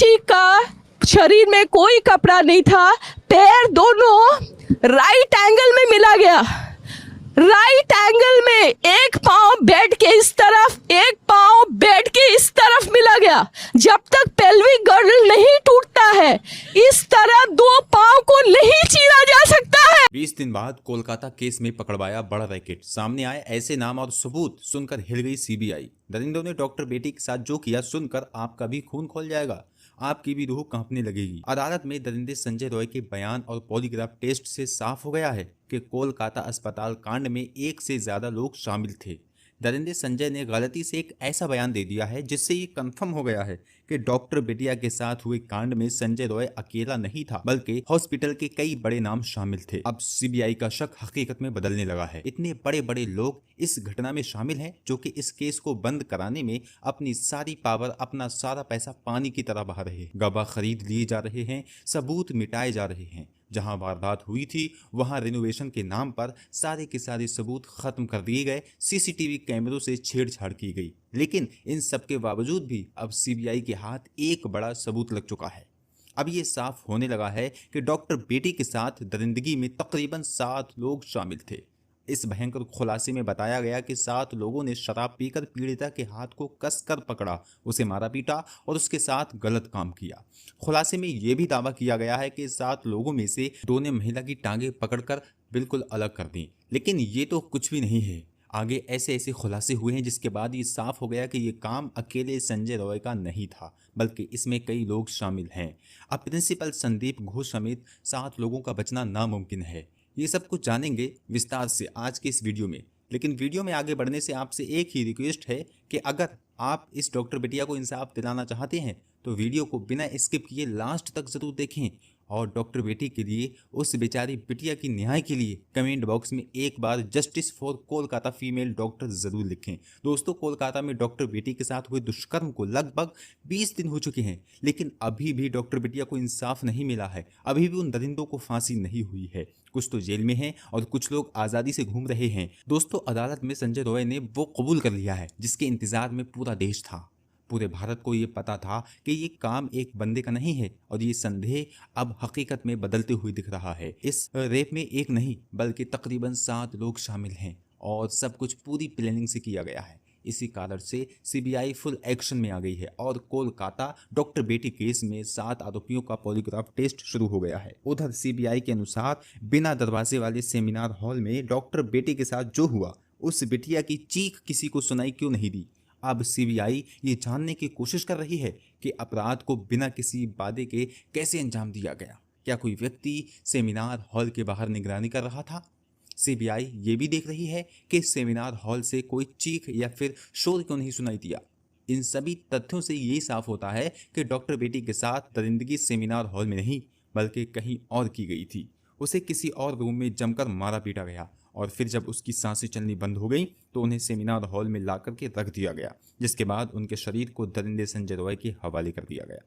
बच्ची का शरीर में कोई कपड़ा नहीं था, पैर दोनों राइट एंगल में मिला गया, राइट एंगल में एक पांव बेड के इस तरफ, एक पांव बेड के इस तरफ मिला गया। जब तक पेल्विक गर्डल नहीं टूटता है, इस तरह दो पांव को नहीं चीरा जा सकता है। 20 दिन बाद कोलकाता केस में पकड़वाया बड़ा रैकेट, सामने आए ऐसे नाम और सबूत सुनकर हिल गई सीबीआई। दरिंदों ने डॉक्टर बेटी के साथ जो किया सुनकर आपका भी खून खौल जाएगा, आपकी भी रूह कांपने लगेगी। अदालत में दरिंदे संजय रॉय के बयान और पॉलीग्राफ टेस्ट से साफ हो गया है कि कोलकाता अस्पताल कांड में एक से ज्यादा लोग शामिल थे। दरिंदे संजय ने गलती से एक ऐसा बयान दे दिया है जिससे ये कंफर्म हो गया है कि डॉक्टर बिटिया के साथ हुए कांड में संजय रॉय अकेला नहीं था, बल्कि हॉस्पिटल के कई बड़े नाम शामिल थे। अब सीबीआई का शक हकीकत में बदलने लगा है। इतने बड़े बड़े लोग इस घटना में शामिल हैं जो कि इस केस को बंद कराने में अपनी सारी पावर, अपना सारा पैसा पानी की तरह बहा रहे हैं। गवाह खरीद लिए जा रहे हैं, सबूत मिटाए जा रहे हैं। जहां वारदात हुई थी वहां रिनोवेशन के नाम पर सारे के सारे सबूत खत्म कर दिए गए, सीसीटीवी कैमरों से छेड़छाड़ की गई। लेकिन इन सब के बावजूद भी अब सीबीआई के हाथ एक बड़ा सबूत लग चुका है। अब ये साफ होने लगा है कि डॉक्टर बेटी के साथ दरिंदगी में तकरीबन 7 लोग शामिल थे। इस भयंकर खुलासे में बताया गया कि 7 लोगों ने शराब पीकर पीड़िता के हाथ को कसकर पकड़ा, उसे मारा पीटा और उसके साथ गलत काम किया। खुलासे में यह भी दावा किया गया है कि 7 लोगों में से 2 ने महिला की टांगें पकड़कर बिल्कुल अलग कर दी। लेकिन ये तो कुछ भी नहीं है, आगे ऐसे ऐसे खुलासे हुए हैं जिसके बाद ये साफ हो गया कि ये काम अकेले संजय रॉय का नहीं था, बल्कि इसमें कई लोग शामिल हैं। अब प्रिंसिपल संदीप घोष समेत 7 लोगों का बचना नामुमकिन है। ये सब कुछ जानेंगे विस्तार से आज के इस वीडियो में। लेकिन वीडियो में आगे बढ़ने से आपसे एक ही रिक्वेस्ट है कि अगर आप इस डॉक्टर बिटिया को इंसाफ दिलाना चाहते हैं तो वीडियो को बिना स्किप किए लास्ट तक जरूर देखें और डॉक्टर बेटी के लिए, उस बेचारी बिटिया की न्याय के लिए कमेंट बॉक्स में एक बार justice for Kolkata female doctor जरूर लिखें। दोस्तों, कोलकाता में डॉक्टर बेटी के साथ हुए दुष्कर्म को लगभग 20 दिन हो चुके हैं, लेकिन अभी भी डॉक्टर बिटिया को इंसाफ नहीं मिला है। अभी भी उन दरिंदों को फांसी नहीं हुई है। कुछ तो जेल में हैं और कुछ लोग आज़ादी से घूम रहे हैं। दोस्तों, अदालत में संजय रॉय ने वो कबूल कर लिया है जिसके इंतजार में पूरा देश था। पूरे भारत को ये पता था कि ये काम एक बंदे का नहीं है और ये संदेह अब हकीकत में बदलते हुए दिख रहा है। इस रेप में एक नहीं बल्कि तकरीबन 7 लोग शामिल हैं और सब कुछ पूरी प्लानिंग से किया गया है। इसी कारण से सीबीआई फुल एक्शन में आ गई है और कोलकाता डॉक्टर बेटी केस में 7 आरोपियों का पॉलीग्राफ टेस्ट शुरू हो गया है। उधर सीबीआई के अनुसार बिना दरवाजे वाले सेमिनार हॉल में डॉक्टर बेटी के साथ जो हुआ, उस बिटिया की चीख किसी को सुनाई क्यों नहीं दी। अब सीबीआई ये जानने की कोशिश कर रही है कि अपराध को बिना किसी वादे के कैसे अंजाम दिया गया। क्या कोई व्यक्ति सेमिनार हॉल के बाहर निगरानी कर रहा था? सीबीआई ये भी देख रही है कि सेमिनार हॉल से कोई चीख या फिर शोर क्यों नहीं सुनाई दिया। इन सभी तथ्यों से ये साफ होता है कि डॉक्टर बेटी के साथ दरिंदगी सेमिनार हॉल में नहीं बल्कि कहीं और की गई थी। उसे किसी और रूम में जमकर मारा पीटा गया और फिर जब उसकी सांसें चलनी बंद हो गई तो उन्हें सेमिनार हॉल में ला करके रख दिया गया, जिसके बाद उनके शरीर को दरिंदे संजय रॉय के हवाले कर दिया गया।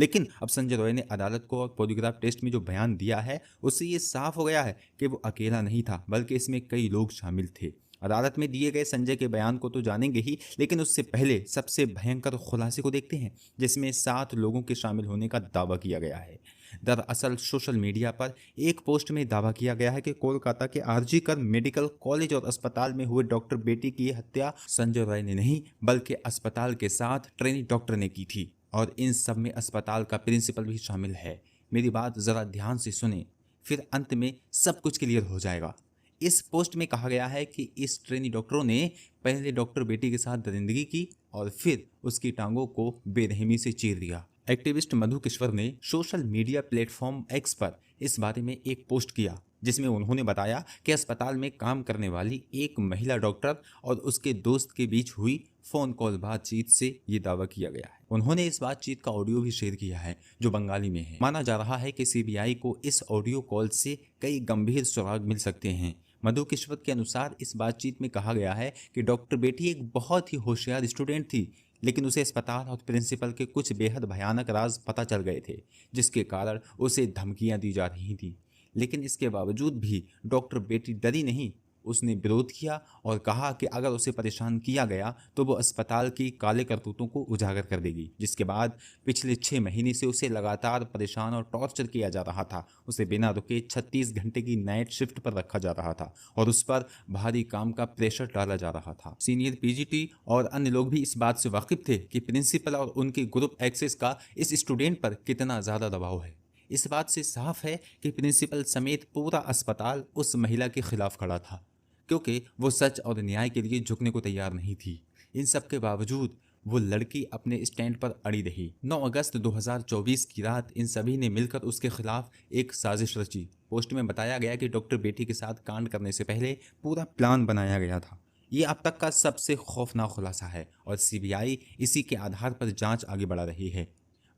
लेकिन अब संजय रॉय ने अदालत को और पॉलीग्राफ टेस्ट में जो बयान दिया है उससे ये साफ हो गया है कि वो अकेला नहीं था बल्कि इसमें कई लोग शामिल थे। अदालत में दिए गए संजय के बयान को तो जानेंगे ही, लेकिन उससे पहले सबसे भयंकर खुलासे को देखते हैं जिसमें 7 लोगों के शामिल होने का दावा किया गया है। दरअसल सोशल मीडिया पर एक पोस्ट में दावा किया गया है कि कोलकाता के आरजी कर मेडिकल कॉलेज और अस्पताल में हुए डॉक्टर बेटी की हत्या संजय रॉय ने नहीं बल्कि अस्पताल के साथ ट्रेनी डॉक्टर ने की थी और इन सब में अस्पताल का प्रिंसिपल भी शामिल है। मेरी बात जरा ध्यान से सुने, फिर अंत में सब कुछ क्लियर हो जाएगा। इस पोस्ट में कहा गया है कि इस ट्रेनी डॉक्टरों ने पहले डॉक्टर बेटी के साथ दरिंदगी की और फिर उसकी टांगों को बेरहमी से चीर दिया। एक्टिविस्ट मधु किश्वर ने सोशल मीडिया प्लेटफॉर्म एक्स पर इस बारे में एक पोस्ट किया जिसमें उन्होंने बताया कि अस्पताल में काम करने वाली एक महिला डॉक्टर और उसके दोस्त के बीच हुई फोन कॉल बातचीत से ये दावा किया गया है। उन्होंने इस बातचीत का ऑडियो भी शेयर किया है जो बंगाली में है। माना जा रहा है कि सीबीआई को इस ऑडियो कॉल से कई गंभीर सुराग मिल सकते हैं। मधु किश्वर के अनुसार इस बातचीत में कहा गया है कि डॉक्टर बेटी एक बहुत ही होशियार स्टूडेंट थी, लेकिन उसे अस्पताल और प्रिंसिपल के कुछ बेहद भयानक राज पता चल गए थे जिसके कारण उसे धमकियां दी जा रही थी। लेकिन इसके बावजूद भी डॉक्टर बेटी डरी नहीं उसने विरोध किया और कहा कि अगर उसे परेशान किया गया तो वो अस्पताल की काले करतूतों को उजागर कर देगी। जिसके बाद पिछले 6 महीने से उसे लगातार परेशान और टॉर्चर किया जा रहा था। उसे बिना रुके 36 घंटे की नाइट शिफ्ट पर रखा जा रहा था और उस पर भारी काम का प्रेशर डाला जा रहा था। सीनियर पीजीटी और अन्य लोग भी इस बात से वाकिफ थे कि प्रिंसिपल और उनके ग्रुप एक्सेस का इस स्टूडेंट पर कितना ज़्यादा दबाव है। इस बात से साफ है कि प्रिंसिपल समेत पूरा अस्पताल उस महिला के खिलाफ खड़ा था, क्योंकि वो सच और न्याय के लिए झुकने को तैयार नहीं थी। इन सब के बावजूद वो लड़की अपने स्टैंड पर अड़ी रही। 9 अगस्त 2024 की रात इन सभी ने मिलकर उसके खिलाफ एक साजिश रची। पोस्ट में बताया गया कि डॉक्टर बेटी के साथ कांड करने से पहले पूरा प्लान बनाया गया था। ये अब तक का सबसे खौफनाक खुलासा है और सीबीआई इसी के आधार पर जांच आगे बढ़ा रही है।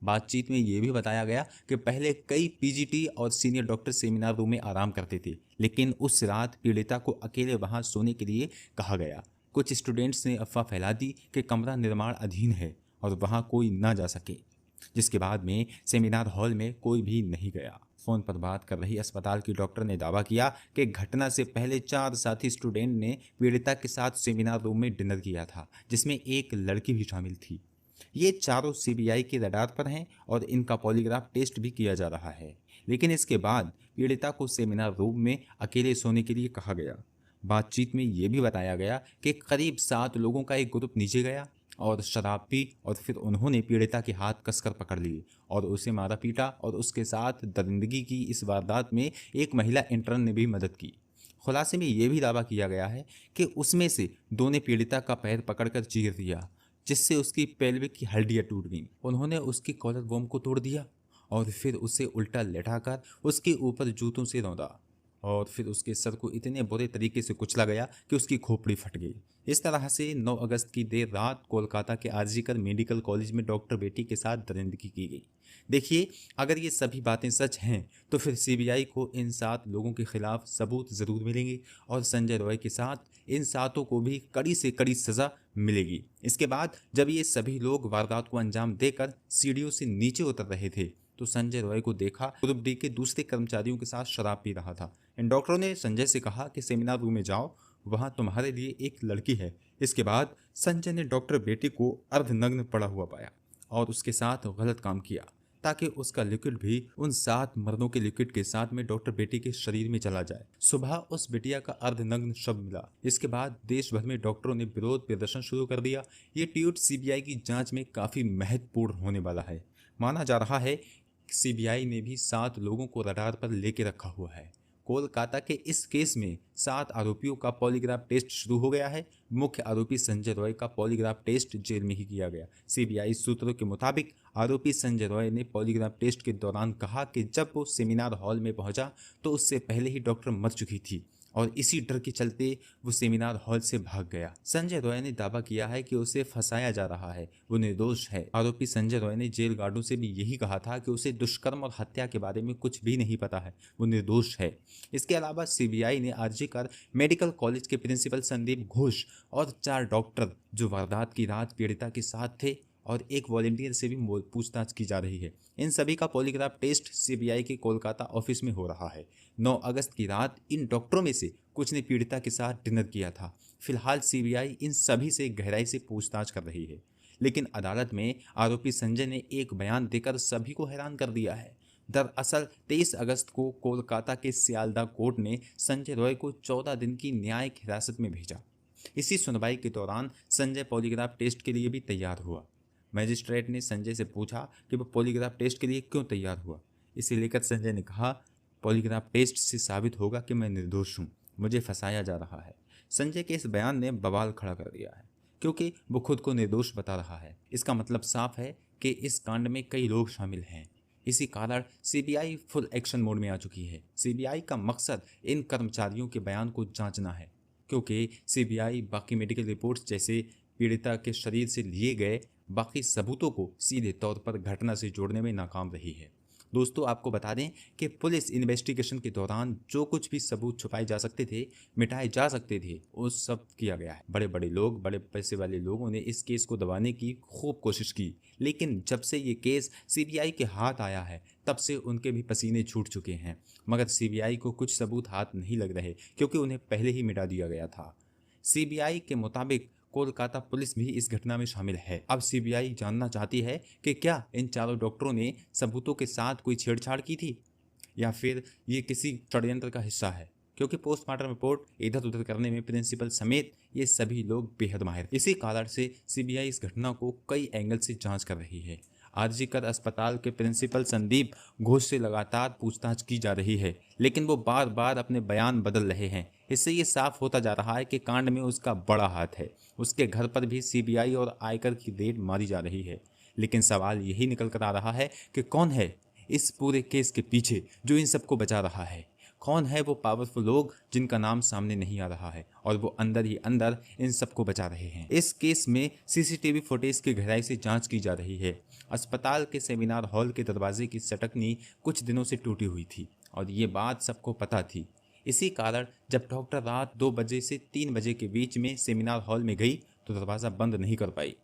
बातचीत में ये भी बताया गया कि पहले कई पीजीटी और सीनियर डॉक्टर सेमिनार रूम में आराम करते थे, लेकिन उस रात पीड़िता को अकेले वहां सोने के लिए कहा गया। कुछ स्टूडेंट्स ने अफवाह फैला दी कि कमरा निर्माण अधीन है और वहां कोई ना जा सके, जिसके बाद में सेमिनार हॉल में कोई भी नहीं गया। फोन पर बात कर रही अस्पताल की डॉक्टर ने दावा किया कि घटना से पहले 4 साथी स्टूडेंट ने पीड़िता के साथ सेमिनार रूम में डिनर किया था, जिसमें एक लड़की भी शामिल थी। ये चारों सीबीआई के रडार पर हैं और इनका पॉलीग्राफ टेस्ट भी किया जा रहा है। लेकिन इसके बाद पीड़िता को सेमिनार रूम में अकेले सोने के लिए कहा गया। बातचीत में ये भी बताया गया कि करीब 7 लोगों का एक ग्रुप नीचे गया और शराब पी और फिर उन्होंने पीड़िता के हाथ कसकर पकड़ लिए और उसे मारा पीटा और उसके साथ दरिंदगी की। इस वारदात में एक महिला इंटर्न ने भी मदद की। खुलासे में यह भी दावा किया गया है कि उसमें से 2 ने पीड़िता का पैर पकड़कर चीर दिया, जिससे उसकी पेल्विक की हड्डियां टूट गईं। उन्होंने उसकी कॉलर बोम को तोड़ दिया और फिर उसे उल्टा लेटाकर उसके ऊपर जूतों से रौंदा और फिर उसके सर को इतने बुरे तरीके से कुचला गया कि उसकी खोपड़ी फट गई। इस तरह से 9 अगस्त की देर रात कोलकाता के आरजीकर मेडिकल कॉलेज में डॉक्टर बेटी के साथ दरिंदगी की गई। देखिए, अगर ये सभी बातें सच हैं तो फिर सीबीआई को इन 7 लोगों के खिलाफ सबूत ज़रूर मिलेंगे और संजय रॉय के साथ इन 7 को भी कड़ी से कड़ी सज़ा मिलेगी। इसके बाद जब ये सभी लोग वारदात को अंजाम देकर सीढ़ियों से नीचे उतर रहे थे तो संजय रॉय को देखा ग्रुप डी के दूसरे कर्मचारियों के साथ शराब पी रहा था। इन डॉक्टरों ने संजय से कहा कि सेमिनार रूम में जाओ, वहां तुम्हारे लिए एक लड़की है। इसके बाद संजय ने डॉक्टर बेटी को अर्धनग्न पड़ा हुआ पाया और उसके साथ गलत काम किया ताकि उसका लिक्विड भी उन 7 मर्दों के लिक्विड के साथ में डॉक्टर बेटी के शरीर में चला जाए। सुबह उस बिटिया का अर्धनग्न शव मिला। इसके बाद देश भर में डॉक्टरों ने विरोध प्रदर्शन शुरू कर दिया। ये ट्वीट सीबीआई की जांच में काफी महत्वपूर्ण होने वाला है। माना जा रहा है सीबीआई ने भी 7 लोगों को रडार पर लेके रखा हुआ है। कोलकाता के इस केस में 7 आरोपियों का पॉलीग्राफ टेस्ट शुरू हो गया है। मुख्य आरोपी संजय रॉय का पॉलीग्राफ टेस्ट जेल में ही किया गया। सीबीआई सूत्रों के मुताबिक आरोपी संजय रॉय ने पॉलीग्राफ टेस्ट के दौरान कहा कि जब वो सेमिनार हॉल में पहुंचा तो उससे पहले ही डॉक्टर मर चुकी थी और इसी डर के चलते वो सेमिनार हॉल से भाग गया। संजय रॉय ने दावा किया है कि उसे फंसाया जा रहा है, वो निर्दोष है। आरोपी संजय रॉय ने जेल गार्डों से भी यही कहा था कि उसे दुष्कर्म और हत्या के बारे में कुछ भी नहीं पता है, वो निर्दोष है। इसके अलावा सीबीआई ने आरजीकर मेडिकल कॉलेज के प्रिंसिपल संदीप घोष और 4 डॉक्टर जो वारदात की रात पीड़िता के साथ थे और एक वॉलंटियर से भी पूछताछ की जा रही है, इन सभी का पॉलीग्राफ टेस्ट सीबीआई के कोलकाता ऑफिस में हो रहा है। 9 अगस्त की रात इन डॉक्टरों में से कुछ ने पीड़िता के साथ डिनर किया था। फिलहाल सीबीआई इन सभी से गहराई से पूछताछ कर रही है, लेकिन अदालत में आरोपी संजय ने एक बयान देकर सभी को हैरान कर दिया है। दरअसल 23 अगस्त को कोलकाता के सियालदा कोर्ट ने संजय रॉय को 14 दिन की न्यायिक हिरासत में भेजा। इसी सुनवाई के दौरान संजय पॉलीग्राफ टेस्ट के लिए भी तैयार हुआ। मजिस्ट्रेट ने संजय से पूछा कि वह पॉलीग्राफ टेस्ट के लिए क्यों तैयार हुआ। इसे लेकर संजय ने कहा, पॉलीग्राफ टेस्ट से साबित होगा कि मैं निर्दोष हूँ, मुझे फंसाया जा रहा है। संजय के इस बयान ने बवाल खड़ा कर दिया है, क्योंकि वो खुद को निर्दोष बता रहा है। इसका मतलब साफ है कि इस कांड में कई लोग शामिल हैं। इसी कारण सीबीआई फुल एक्शन मोड में आ चुकी है। सीबीआई का मकसद इन कर्मचारियों के बयान को जांचना है, क्योंकि सीबीआई बाकी मेडिकल रिपोर्ट्स जैसे पीड़िता के शरीर से लिए गए बाकी सबूतों को सीधे तौर पर घटना से जोड़ने में नाकाम रही है। दोस्तों आपको बता दें कि पुलिस इन्वेस्टिगेशन के दौरान जो कुछ भी सबूत छुपाए जा सकते थे, मिटाए जा सकते थे, वो सब किया गया है। बड़े बड़े लोग, बड़े पैसे वाले लोगों ने इस केस को दबाने की खूब कोशिश की, लेकिन जब से ये केस सीबीआई के हाथ आया है तब से उनके भी पसीने छूट चुके हैं। मगर सीबीआई को कुछ सबूत हाथ नहीं लग रहे क्योंकि उन्हें पहले ही मिटा दिया गया था। सीबीआई के मुताबिक कोलकाता पुलिस भी इस घटना में शामिल है। अब सीबीआई जानना चाहती है कि क्या इन चारों डॉक्टरों ने सबूतों के साथ कोई छेड़छाड़ की थी या फिर ये किसी षड्यंत्र का हिस्सा है, क्योंकि पोस्टमार्टम रिपोर्ट इधर उधर करने में प्रिंसिपल समेत ये सभी लोग बेहद माहिर। इसी कारण से सीबीआई इस घटना को कई एंगल से जांच कर रही है। आरजीकर अस्पताल के प्रिंसिपल संदीप घोष से लगातार पूछताछ की जा रही है, लेकिन वो बार बार अपने बयान बदल रहे हैं। इससे ये साफ होता जा रहा है कि कांड में उसका बड़ा हाथ है। उसके घर पर भी सीबीआई और आयकर की रेड मारी जा रही है। लेकिन सवाल यही निकल कर आ रहा है कि कौन है इस पूरे केस के पीछे जो इन सबको बचा रहा है। कौन है वो पावरफुल लोग जिनका नाम सामने नहीं आ रहा है और वो अंदर ही अंदर इन सबको बचा रहे हैं। इस केस में सीसीटीवी फुटेज की गहराई से जांच की जा रही है। अस्पताल के सेमिनार हॉल के दरवाजे की सटकनी कुछ दिनों से टूटी हुई थी और ये बात सबको पता थी। इसी कारण जब डॉक्टर रात 2 बजे से 3 बजे के बीच में सेमिनार हॉल में गई तो दरवाज़ा बंद नहीं कर पाई।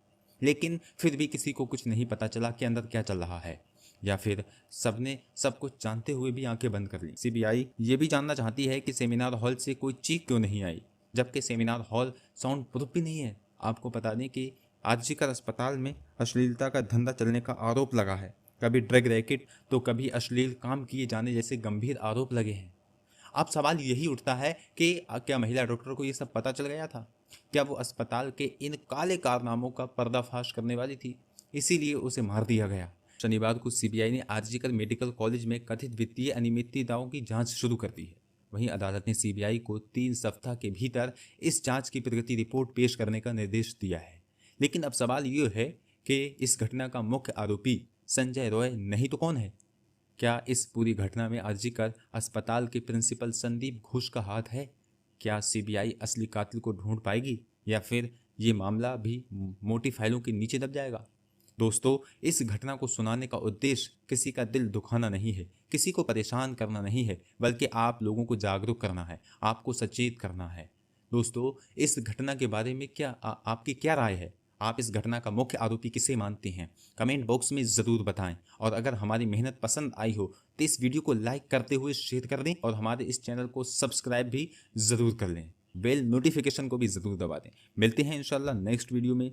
लेकिन फिर भी किसी को कुछ नहीं पता चला कि अंदर क्या चल रहा है, या फिर सबने सब कुछ जानते हुए भी आंखें बंद कर ली। सीबीआई ये भी जानना चाहती है कि सेमिनार हॉल से कोई चीख क्यों नहीं आई, जबकि सेमिनार हॉल साउंड प्रूफ भी नहीं है। आपको बता दें कि आरजीकर अस्पताल में अश्लीलता का धंधा चलने का आरोप लगा है। कभी ड्रग रैकेट तो कभी अश्लील काम किए जाने जैसे गंभीर आरोप लगे हैं। अब सवाल यही उठता है कि क्या महिला डॉक्टर को ये सब पता चल गया था? क्या वो अस्पताल के इन काले कारनामों का पर्दाफाश करने वाली थी, इसीलिए उसे मार दिया गया? शनिवार को सीबीआई ने आरजीकर मेडिकल कॉलेज में कथित वित्तीय अनियमितताओं की जांच शुरू कर दी है। वहीं अदालत ने सीबीआई को 3 सप्ताह के भीतर इस जांच की प्रगति रिपोर्ट पेश करने का निर्देश दिया है। लेकिन अब सवाल ये है कि इस घटना का मुख्य आरोपी संजय रॉय नहीं तो कौन है? क्या इस पूरी घटना में आरजीकर अस्पताल के प्रिंसिपल संदीप घोष का हाथ है? क्या सीबीआई असली कातिल को ढूंढ पाएगी या फिर ये मामला भी मोटी फाइलों के नीचे दब जाएगा? दोस्तों, इस घटना को सुनाने का उद्देश्य किसी का दिल दुखाना नहीं है, किसी को परेशान करना नहीं है, बल्कि आप लोगों को जागरूक करना है, आपको सचेत करना है। दोस्तों, इस घटना के बारे में आपकी क्या राय है? आप इस घटना का मुख्य आरोपी किसे मानते हैं? कमेंट बॉक्स में ज़रूर बताएं। और अगर हमारी मेहनत पसंद आई हो तो इस वीडियो को लाइक करते हुए शेयर कर दें और हमारे इस चैनल को सब्सक्राइब भी ज़रूर कर लें। बेल नोटिफिकेशन को भी ज़रूर दबा दें। मिलते हैं इंशाल्लाह नेक्स्ट वीडियो में।